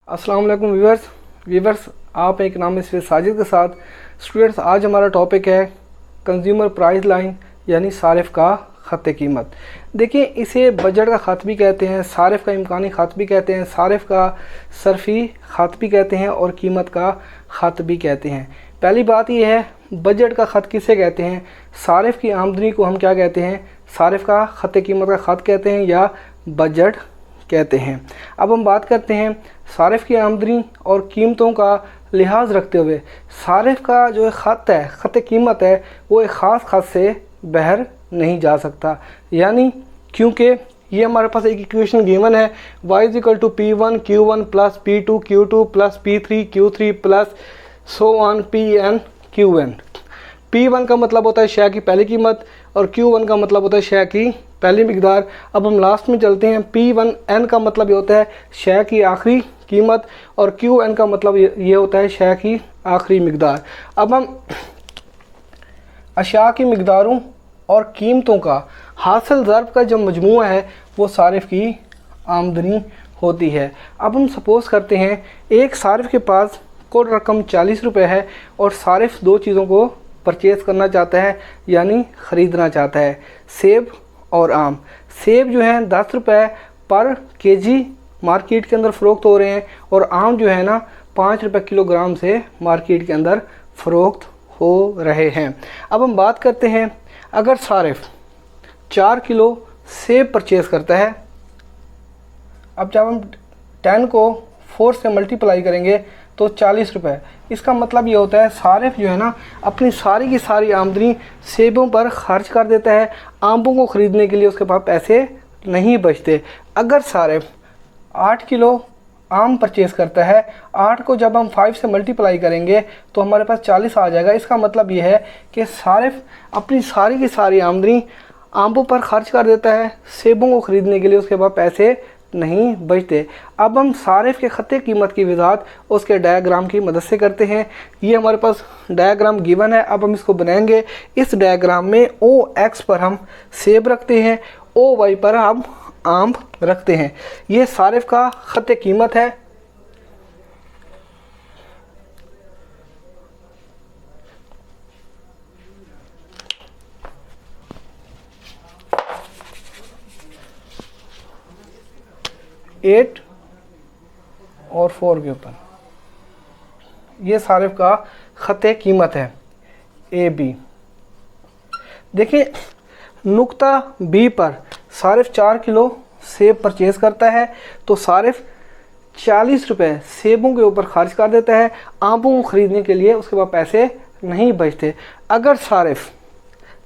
अस्सलाम वालेकुम व्यूवर्स आप एक नाम इस साजिद के साथ। स्टूडेंट्स, आज हमारा टॉपिक है कंज्यूमर प्राइस लाइन यानी सारिफ का ख़त कीमत। देखिए, इसे बजट का ख़त भी कहते हैं, सारिफ का इम्कानी ख़त भी कहते हैं, सारिफ का सरफ़ी ख़त भी कहते हैं और कीमत का ख़त भी कहते हैं। पहली बात यह है, बजट का ख़त किसे कहते हैं? सारिफ की आमदनी को हम क्या कहते हैं? सारिफ का ख़त कीमत का ख़त कहते हैं या बजट कहते हैं। अब हम बात करते हैं सारिफ की आमदनी और कीमतों का लिहाज रखते हुए सारिफ का जो ख़त है, ख़त कीमत है, वो एक ख़ास ख़त से बाहर नहीं जा सकता। यानी क्योंकि ये हमारे पास एक इक्वेशन गिवन है, y = P1 Q1 + P2 Q2 + P3 Q3 + so on Pn Qn। P1 का मतलब होता है शय की पहली कीमत और Q1 का मतलब होता है शय की पहली मिकदार। अब हम लास्ट में चलते हैं। P1n का मतलब ये होता है शय की आखिरी कीमत और Qn का मतलब ये होता है शय की आखिरी मिकदार। अब हम अशिया की मिकदारों और कीमतों का हासिल ज़र्ब का जो मजमूआ है वो सारिफ की आमदनी होती है। अब हम सपोज़ करते हैं एक सारिफ के पास कुल रकम 40 रुपये है और सारिफ दो चीज़ों को परचेज़ करना चाहता है यानी ख़रीदना चाहता है, सेब और आम। सेब जो है 10 रुपये पर केजी मार्केट के अंदर फ़रोख्त हो रहे हैं और आम जो है ना 5 रुपये किलोग्राम से मार्केट के अंदर फ़रोख्त हो रहे हैं। अब हम बात करते हैं, अगर सारिफ 4 किलो सेब परचेज़ करता है, अब जब हम 10 को 4 से मल्टीप्लाई करेंगे तो 40 रुपये। इसका मतलब ये होता है सारिफ जो है ना अपनी सारी की सारी आमदनी सेबों पर खर्च कर देता है, आमों को ख़रीदने के लिए उसके पास पैसे नहीं बचते। अगर सारिफ 8 किलो आम परचेज़ करता है, 8 को जब हम 5 से मल्टीप्लाई करेंगे तो हमारे पास 40 आ जाएगा। इसका मतलब ये है कि सारिफ अपनी सारी की सारी आमदनी आमों पर खर्च कर देता है, सेबों को ख़रीदने के लिए उसके पास पैसे नहीं बचते। अब हम सारिफ के ख़त कीमत की वज़ाहत उसके डायग्राम की मदद से करते हैं। ये हमारे पास डायग्राम गिवन है। अब हम इसको बनाएंगे। इस डायग्राम में OX पर हम सेब रखते हैं, OY पर हम आम रखते हैं। ये सारिफ का ख़त कीमत है। एट और 4 के ऊपर ये सारिफ का ख़त कीमत है AB। देखिए, नुक्ता B पर सारिफ 4 किलो सेब परचेज़ करता है तो सारिफ 40 रुपये सेबों के ऊपर खर्च कर देता है, आमों को ख़रीदने के लिए उसके पास पैसे नहीं बचते। अगर सारिफ,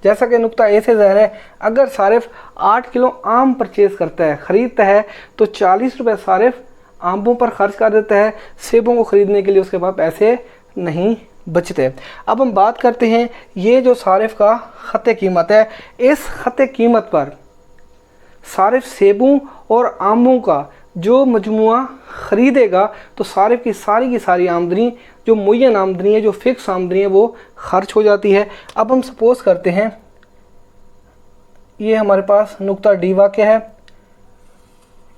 जैसा कि नुक्ता ए से ज़ाहिर है, अगर सारिफ 8 किलो आम परचेज़ करता है, ख़रीदता है तो 40 रुपये सारिफ आमों पर खर्च कर देता है, सेबों को ख़रीदने के लिए उसके पास पैसे नहीं बचते। अब हम बात करते हैं ये जो सारिफ का ख़त कीमत है, इस ख़त कीमत पर सारिफ सेबों और आमों का जो मजमुआ ख़रीदेगा तो सारिफ की सारी आमदनी जो मुय्यन आमदनी है, जो फ़िक्स आमदनी है, वो ख़र्च हो जाती है। अब हम सपोज़ करते हैं ये हमारे पास नुक्ता D वाक़या है।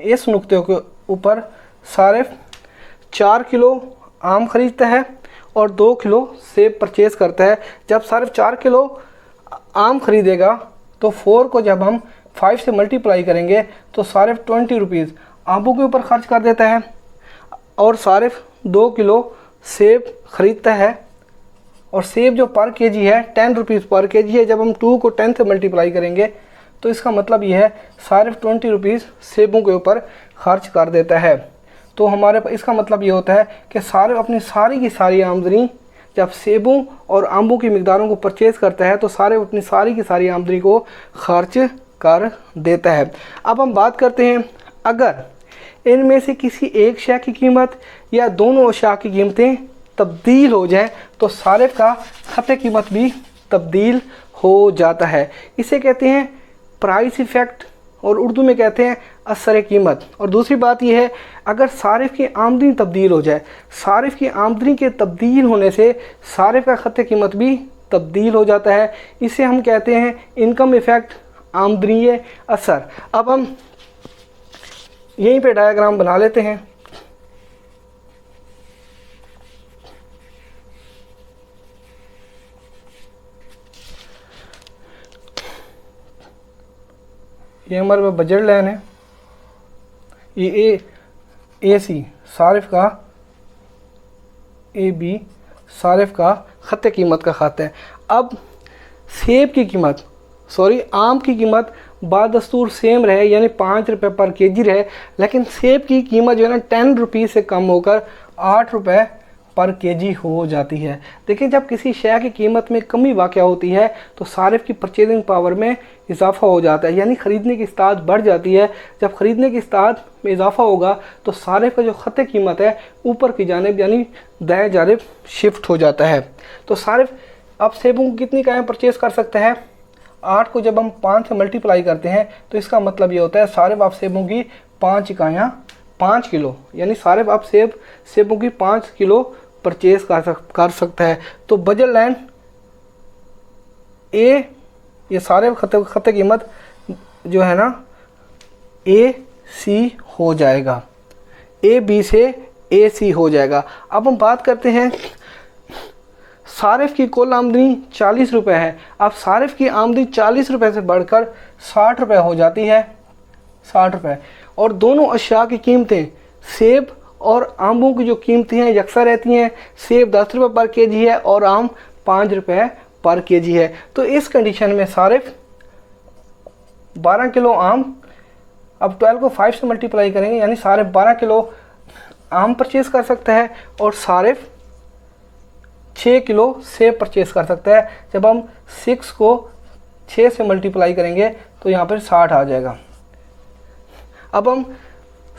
इस नुक्ते के ऊपर सारिफ 4 किलो आम ख़रीदता है और 2 किलो सेब परचेज़ करता है। जब सारिफ 4 किलो आम ख़रीदेगा तो 4 को जब हम 5 से मल्टीप्लाई करेंगे तो सारिफ 20 रुपीज़ आमों के ऊपर खर्च कर देता है और सारिफ 2 किलो सेब ख़रीदता है और सेब जो पर केजी है 10 रुपीज़ पर केजी है। जब हम 2 को 10 से मल्टीप्लाई करेंगे तो इसका मतलब ये है सारिफ 20 रुपीज़ सेबों के ऊपर खर्च कर देता है। तो हमारे पास इसका मतलब ये होता है कि सारिफ अपनी सारी की सारी आमदनी जब सेबों और आमों की मिकदारों को परचेज़ करता है तो सारिफ अपनी सारी की सारी आमदनी को खर्च कर देता है। अब हम बात करते हैं, अगर इनमें से किसी एक शय की कीमत या दोनों अशिया की कीमतें तब्दील हो जाएं तो सारिफ का ख़त कीमत भी तब्दील हो जाता है। इसे कहते हैं प्राइस इफ़ेक्ट और उर्दू में कहते हैं असर कीमत। और दूसरी बात यह है, अगर सारिफ की आमदनी तब्दील हो जाए, सारिफ की आमदनी के तब्दील होने से सारिफ का ख़त कीमत भी तब्दील हो जाता है। इसे हम कहते हैं इनकम इफ़ेक्ट, आमदनी असर। अब हम यहीं पे डायग्राम बना लेते हैं। ये हमारे पास बजट लाइन है, ये ए सी सारिफ का, ए बी सारिफ का खत कीमत का खाता है। अब सेब की कीमत, आम की कीमत बादस्तूर सेम रहे, यानी 5 रुपये पर केजी रहे, लेकिन सेब की कीमत जो है ना 10 रुपये से कम होकर 8 रुपये पर केजी हो जाती है। देखिए, जब किसी शय की कीमत में कमी वाक़या होती है तो सारिफ की परचेजिंग पावर में इजाफा हो जाता है, यानी ख़रीदने की इस्तात बढ़ जाती है। जब ख़रीदने की इस्तात में इजाफा होगा तो सारिफ का जो ख़त कीमत है ऊपर की जानिब यानी दाएं जानिब शिफ्ट हो जाता है। तो सारिफ अब सेबों को कितनी इकाइयाँ परचेज़ कर सकता है? 8 को जब हम 5 से मल्टीप्लाई करते हैं तो इसका मतलब ये होता है सारिफ आप सेबों की 5 इकाइयाँ 5 किलो, यानी सारिफ आप सेबों की 5 किलो परचेज कर सकता है। तो बजट लाइन ए, ये सारे खत कीमत जो है ना ए सी हो जाएगा, ए बी से ए सी हो जाएगा। अब हम बात करते हैं सारिफ की कुल आमदनी 40 रुपये है। अब सारिफ की आमदनी 40 रुपये से बढ़कर 60 रुपये हो जाती है, 60 रुपये, और दोनों अशिया की कीमतें सेब और आमों की जो कीमतें हैं यकसा रहती हैं। सेब 10 रुपये पर केजी है और आम 5 रुपये पर केजी है। तो इस कंडीशन में सारिफ 12 किलो आम, अब 12 को 5 से मल्टीप्लाई करेंगे, यानी सारिफ 12 किलो आम परचेज़ कर सकता है और सारिफ 6 किलो सेब परचेज़ कर सकता है। जब हम 6 को 6 से मल्टीप्लाई करेंगे तो यहाँ पर 60 आ जाएगा। अब हम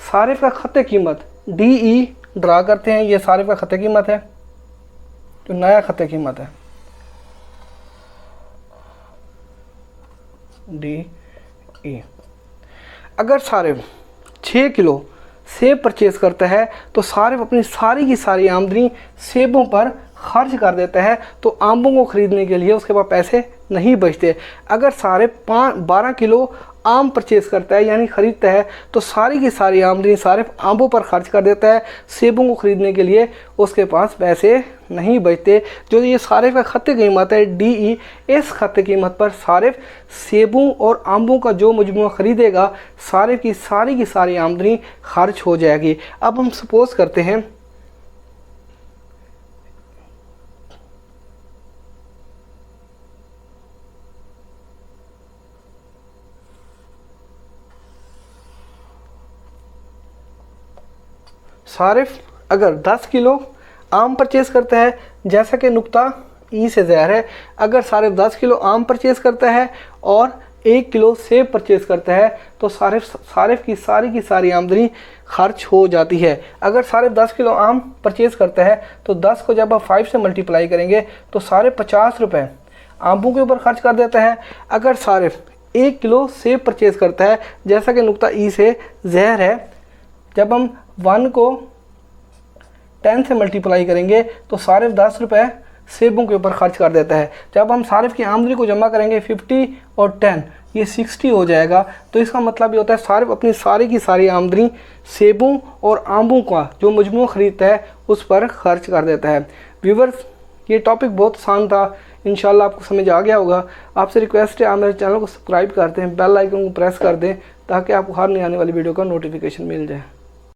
सारिफ का खत कीमत डी ई ड्रा करते हैं। ये सारिफ का खत कीमत है, जो नया खत कीमत है डी ई। अगर सारिफ 6 किलो सेब परचेज़ करता है तो सारिफ अपनी सारी की सारी आमदनी सेबों पर खर्च कर देता है, तो आमों को ख़रीदने के लिए उसके पास पैसे नहीं बचते। अगर सारिफ 12 किलो आम परचेज़ करता है यानी ख़रीदता है तो सारी की सारी आमदनी सारिफ आमों पर खर्च कर देता है, सेबों को ख़रीदने के लिए उसके पास पैसे नहीं बचते। जो ये सारिफ का खत कीमत है डी ई, इस खत कीमत पर सारिफ सेबों और आमों का जो मजमूआ ख़रीदेगा सारिफ की सारी आमदनी खर्च हो जाएगी। अब हम सपोज़ करते हैं सारिफ अगर 10 किलो आम परचेज़ करता है, जैसा कि नुक्ता ई से ज़ाहिर है, अगर सारिफ 10 किलो आम परचेज़ करता है और 1 किलो सेब परचेज़ करता है तो सारिफ की सारी आमदनी खर्च हो जाती है। अगर सारिफ 10 किलो आम परचेज़ करता है तो 10 को जब आप 5 से मल्टीप्लाई करेंगे तो सारिफ 50 रुपये आमों के ऊपर खर्च कर देता है। अगर सारिफ 1 किलो सेब परचेज़ करता है, जैसा कि नुक्ता ई से ज़ाहिर है, जब हम 1 को 10 से मल्टीप्लाई करेंगे तो सारिफ 10 रुपये सेबों के ऊपर खर्च कर देता है। जब हम सारिफ की आमदनी को जमा करेंगे 50 और 10 ये 60 हो जाएगा। तो इसका मतलब ये होता है सारिफ अपनी सारी की सारी आमदनी सेबों और आमों का जो मजमूआ ख़रीदता है उस पर खर्च कर देता है। व्यूअर्स, ये टॉपिक बहुत आसान था, इंशाल्लाह आपको समझ आ गया होगा। आपसे रिक्वेस्ट है आप मेरे चैनल को सब्सक्राइब करते हैं, बेल आइकन को प्रेस कर दें ताकि आपको हर नई आने वाली वीडियो का नोटिफिकेशन मिल जाए।